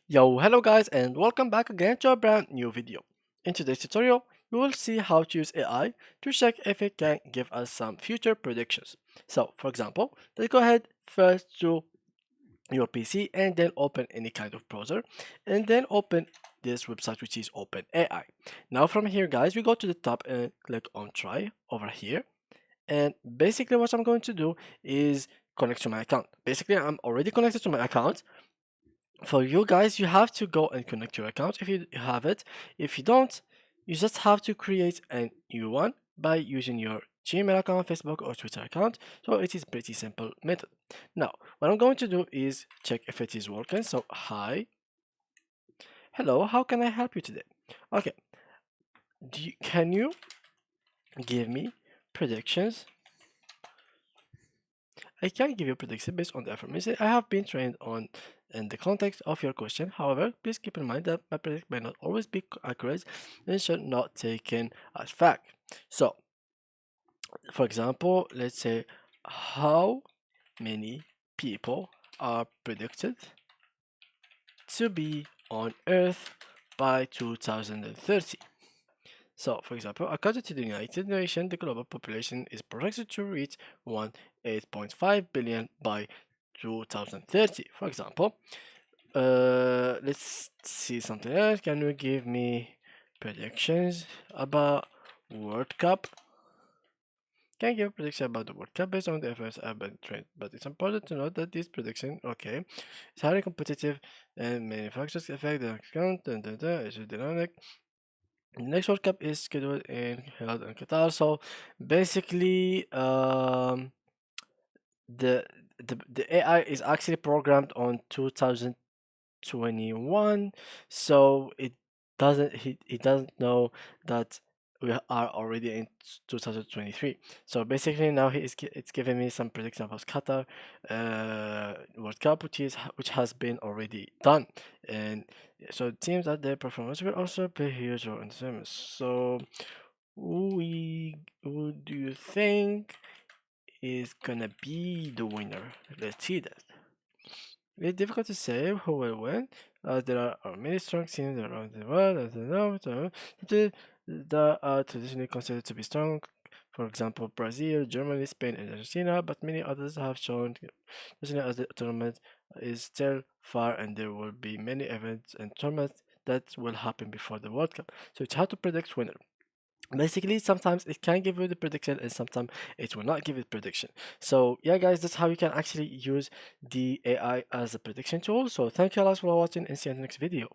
Yo, hello guys and welcome back again to a brand new video. In today's tutorial, we will see how to use AI to check if it can give us some future predictions. So, for example, let's go ahead first to your PC and then open any kind of browser and then open this website which is OpenAI. Now from here guys, we go to the top and click on try over here. And basically what I'm going to do is connect to my account. Basically, I'm already connected to my account. For you guys, you have to go and connect your account if you have it. If you don't, you just have to create a new one by using your Gmail account, Facebook or Twitter account. So it is pretty simple method. Now, what I'm going to do is check if it is working. So hi, hello, how can I help you today? Okay, can you give me predictions? I can give you prediction based on the information I have been trained on in the context of your question. However, please keep in mind that my prediction may not always be accurate and should not taken as fact. So, for example, let's say how many people are predicted to be on Earth by 2030. So, for example, according to the United Nations, the global population is projected to reach 8.5 billion by 2030. For example, let's see something else. Can you give me predictions about World Cup? Can you give a prediction about the World Cup based on the efforts I've been trained? But it's important to note that this prediction, okay, is highly competitive and many factors affect the account. It's dynamic. The next World Cup is scheduled in held in Qatar. So basically, the the AI is actually programmed on 2021, so he doesn't know that we are already in 2023. So basically now it's giving me some prediction about Qatar World Cup, which has been already done, and so it seems that their performance will also play a huge role in the semis. So who do you think is gonna be the winner? Let's see that. It's difficult to say who will win, as there are many strong teams around the world that are traditionally considered to be strong. For example, Brazil, Germany, Spain, and Argentina, but many others have shown, especially as the tournament is still far and there will be many events and tournaments that will happen before the World Cup. So it's hard to predict winner. Basically, sometimes it can give you the prediction and sometimes it will not give you prediction. So yeah guys, that's how you can actually use the AI as a prediction tool. So thank you a lot for watching and see you in the next video.